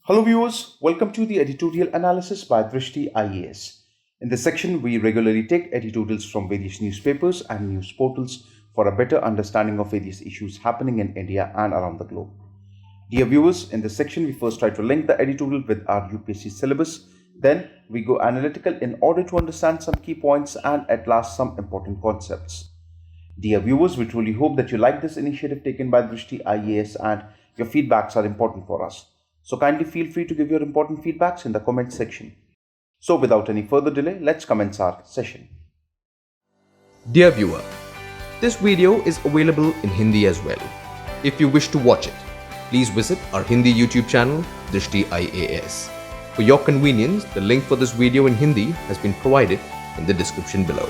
Hello viewers, welcome to the Editorial Analysis by Drishti IAS. In this section, we regularly take editorials from various newspapers and news portals for a better understanding of various issues happening in India and around the globe. Dear viewers, in this section, we first try to link the editorial with our UPSC syllabus. Then we go analytical in order to understand some key points and at last some important concepts. Dear viewers, we truly hope that you like this initiative taken by Drishti IAS and your feedbacks are important for us. So kindly feel free to give your important feedbacks in the comment section. So without any further delay, let's commence our session. Dear viewer, this video is available in Hindi as well. If you wish to watch it, please visit our Hindi YouTube channel, Dristhi IAS. For your convenience, the link for this video in Hindi has been provided in the description below.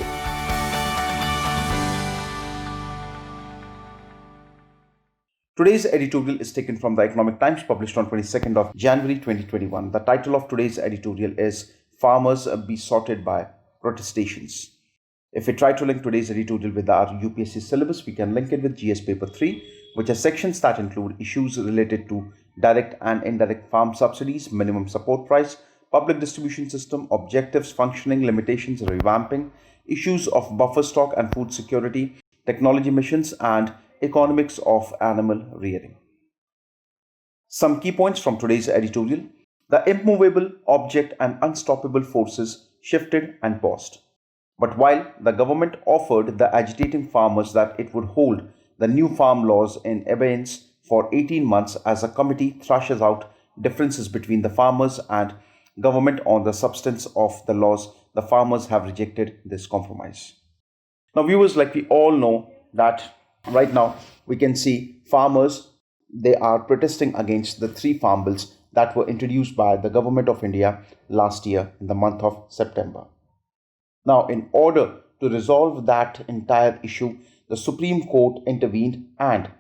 Today's editorial is taken from the Economic Times, published on 22nd of January 2021. The title of today's editorial is Farmers Be Sorted by Protestations. If we try to link today's editorial with our UPSC syllabus, we can link it with GS Paper 3, which has sections that include issues related to direct and indirect farm subsidies, minimum support price, public distribution system, objectives, functioning, limitations, revamping, issues of buffer stock and food security, technology missions, and economics of animal rearing. Some key points from today's editorial. The immovable object and unstoppable forces shifted and paused. But while the government offered the agitating farmers that it would hold the new farm laws in abeyance for 18 months as a committee thrashes out differences between the farmers and government on the substance of the laws, the farmers have rejected this compromise. Now viewers, like we all know that right now we can see farmers, they are protesting against the 3 farm bills that were introduced by the government of India last year in the month of September. Now, in order to resolve that entire issue, the Supreme Court intervened and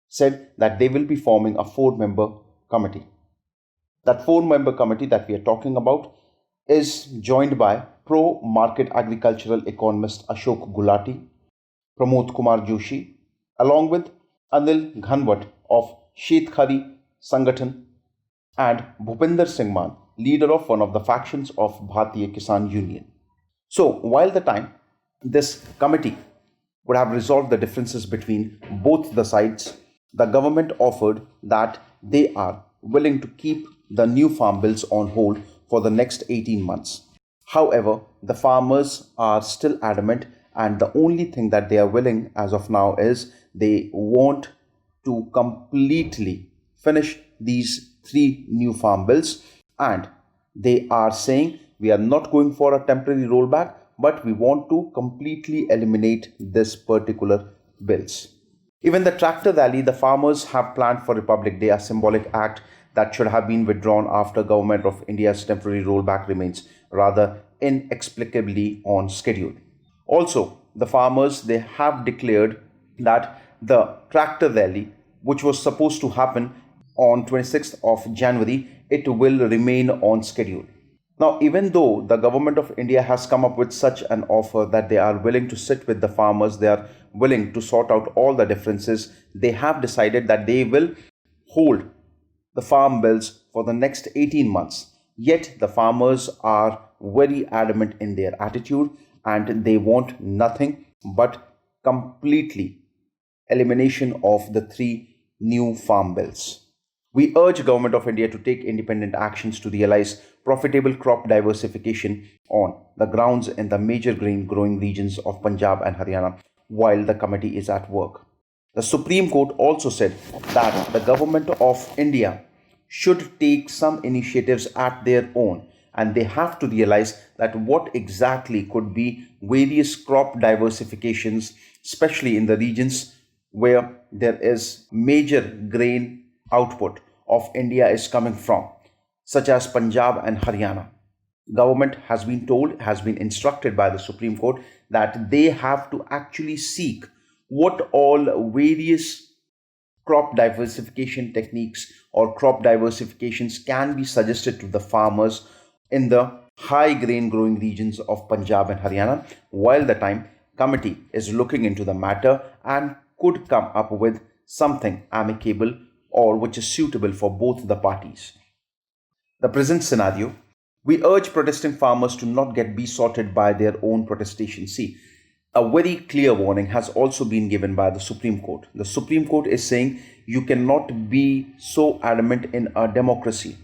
said that they will be forming a 4-member committee. That 4-member committee that we are talking about is joined by pro-market agricultural economist Ashok Gulati, Pramod Kumar Joshi, along with Anil Ghanwat of Shetkari Sangathan and Bhupinder Singh Maan, leader of one of the factions of Bharatiya Kisan Union. So, while the time this committee would have resolved the differences between both the sides, the government offered that they are willing to keep the new farm bills on hold for the next 18 months. However, the farmers are still adamant, and the only thing that they are willing as of now is they want to completely finish these 3 new farm bills, and they are saying we are not going for a temporary rollback, but we want to completely eliminate this particular bills. Even the tractor rally the farmers have planned for Republic Day, a symbolic act that should have been withdrawn after Government of India's temporary rollback, remains rather inexplicably on schedule. Also, the farmers, they have declared that the tractor rally, which was supposed to happen on 26th of January, it will remain on schedule. Now, even though the government of India has come up with such an offer that they are willing to sit with the farmers, they are willing to sort out all the differences, they have decided that they will hold the farm bills for the next 18 months. Yet the farmers are very adamant in their attitude, and they want nothing but completely elimination of the 3 new farm bills. We urge Government of India to take independent actions to realize profitable crop diversification on the grounds in the major grain growing regions of Punjab and Haryana while the committee is at work. The Supreme Court also said that the Government of India should take some initiatives at their own, and they have to realize that what exactly could be various crop diversifications, especially in the regions where there is major grain output of India is coming from, such as Punjab and Haryana. Government has been told, has been instructed by the Supreme Court that they have to actually seek what all various crop diversification techniques or crop diversifications can be suggested to the farmers in the high grain growing regions of Punjab and Haryana, while the time committee is looking into the matter and could come up with something amicable or which is suitable for both the parties. the present scenario, we urge protesting farmers to not get besotted by their own protestation. See, a very clear warning has also been given by the Supreme Court. The Supreme Court is saying you cannot be so adamant in a democracy.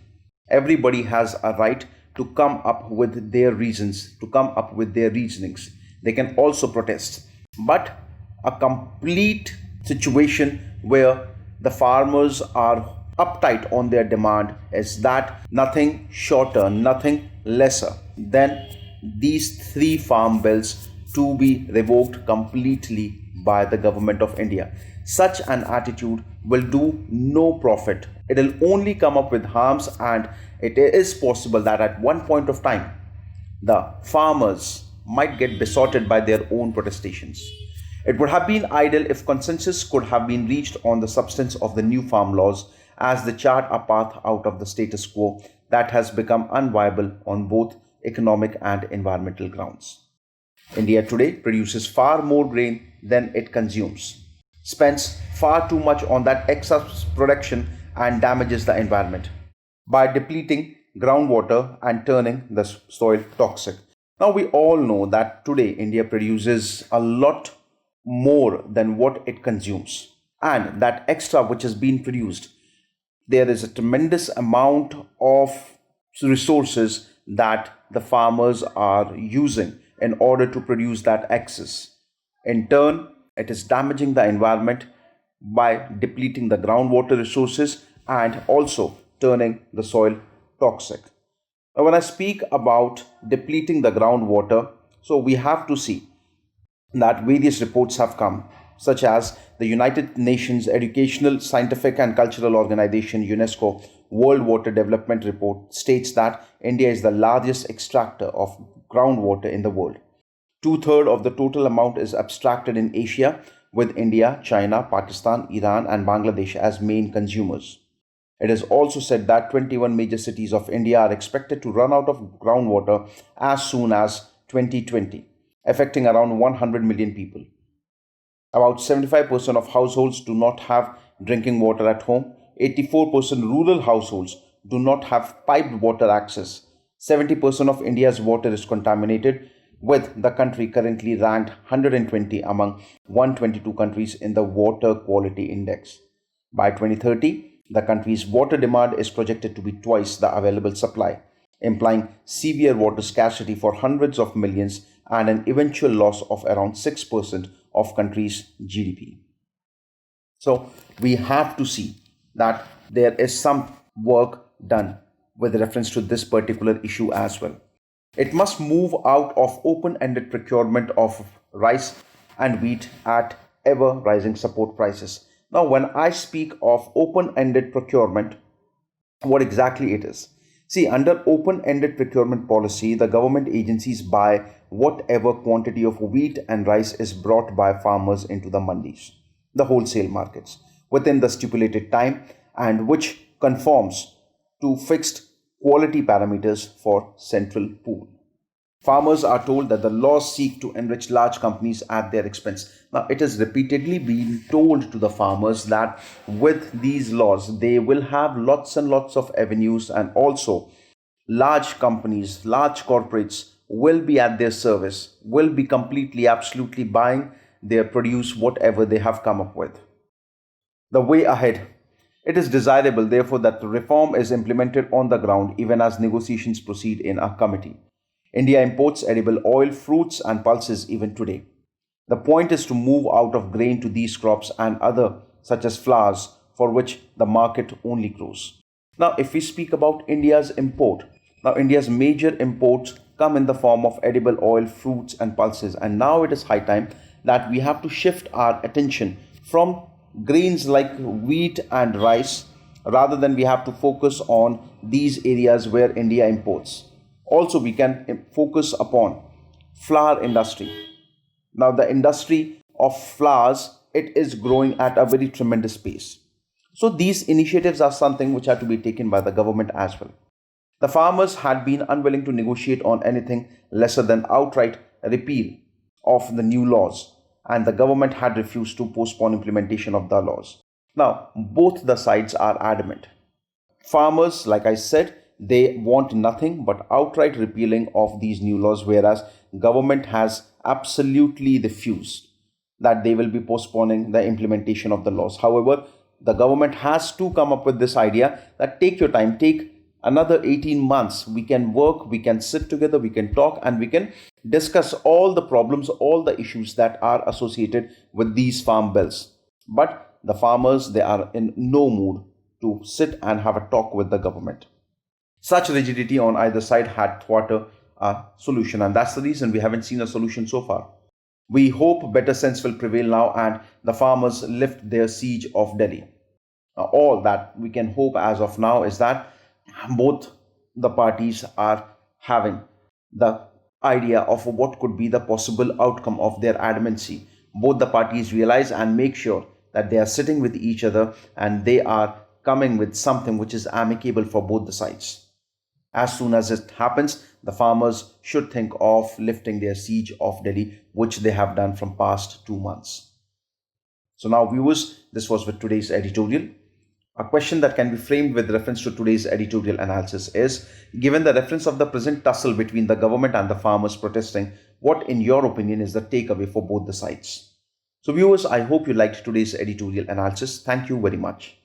Everybody has a right to come up with their reasons, to come up with their reasonings. They can also protest. But a complete situation where the farmers are uptight on their demand is that nothing shorter, nothing lesser than these three farm bills to be revoked completely by the government of India. Such an attitude will do no profit. It will only come up with harms, and it is possible that at one point of time, the farmers might get besotted by their own protestations. It would have been ideal if consensus could have been reached on the substance of the new farm laws as they chart a path out of the status quo that has become unviable on both economic and environmental grounds. India today produces far more grain than it consumes, spends far too much on that excess production, and damages the environment by depleting groundwater and turning the soil toxic. Now, we all know that today India produces a lot more than what it consumes, and that extra which has been produced, there is a tremendous amount of resources that the farmers are using in order to produce that excess. In turn, it is damaging the environment by depleting the groundwater resources and also turning the soil toxic. Now, when I speak about depleting the groundwater, so we have to see that various reports have come, such as the United Nations Educational, Scientific and Cultural Organization UNESCO World Water Development Report states that India is the largest extractor of groundwater in the world. Two-thirds of the total amount is abstracted in Asia, with India, China, Pakistan, Iran and Bangladesh as main consumers. It is also said that 21 major cities of India are expected to run out of groundwater as soon as 2020, affecting around 100 million people. About 75% of households do not have drinking water at home. 84% rural households do not have piped water access. 70% of India's water is contaminated, with the country currently ranked 120 among 122 countries in the Water Quality Index. By 2030, the country's water demand is projected to be twice the available supply, implying severe water scarcity for hundreds of millions and an eventual loss of around 6% of country's GDP. So we have to see that there is some work done with reference to this particular issue as well. It must move out of open-ended procurement of rice and wheat at ever-rising support prices. Now, when I speak of open-ended procurement, what exactly it is? See, under open-ended procurement policy, the government agencies buy whatever quantity of wheat and rice is brought by farmers into the mandis, the wholesale markets, within the stipulated time, and which conforms to fixed quality parameters for central pool. Farmers are told that the laws seek to enrich large companies at their expense. Now, it has repeatedly been told to the farmers that with these laws, they will have lots and lots of avenues, and also large companies, large corporates will be at their service, will be completely, absolutely buying their produce, whatever they have come up with. The way ahead. It is desirable, therefore, that the reform is implemented on the ground even as negotiations proceed in a committee. India imports edible oil, fruits and pulses even today. The point is to move out of grain to these crops and other such as flowers, for which the market only grows. Now, if we speak about India's import, now India's major imports come in the form of edible oil, fruits and pulses, and now it is high time that we have to shift our attention from grains like wheat and rice, rather than we have to focus on these areas where India imports. Also, we can focus upon flower industry. Now, the industry of flowers, it is growing at a very tremendous pace. So these initiatives are something which are to be taken by the government as well. The farmers had been unwilling to negotiate on anything lesser than outright repeal of the new laws, and the government had refused to postpone implementation of the laws. Now, both the sides are adamant. Farmers, like I said, they want nothing but outright repealing of these new laws, whereas government has absolutely refused that they will be postponing the implementation of the laws. However, the government has to come up with this idea that take your time, take another 18 months. We can work, we can sit together, we can talk, and we can discuss all the problems, all the issues that are associated with these farm bills. But the farmers, they are in no mood to sit and have a talk with the government. Such rigidity on either side had thwarted a solution, and that's the reason we haven't seen a solution so far. We hope better sense will prevail now and the farmers lift their siege of Delhi. All that we can hope as of now is that both the parties are having the idea of what could be the possible outcome of their adamancy. Both the parties realize and make sure that they are sitting with each other and they are coming with something which is amicable for both the sides. As soon as it happens, the farmers should think of lifting their siege of Delhi, which they have done from past 2 months. So now viewers, this was with today's editorial. A question that can be framed with reference to today's editorial analysis is, given the reference of the present tussle between the government and the farmers protesting, what in your opinion is the takeaway for both the sides? So viewers, I hope you liked today's editorial analysis. Thank you very much.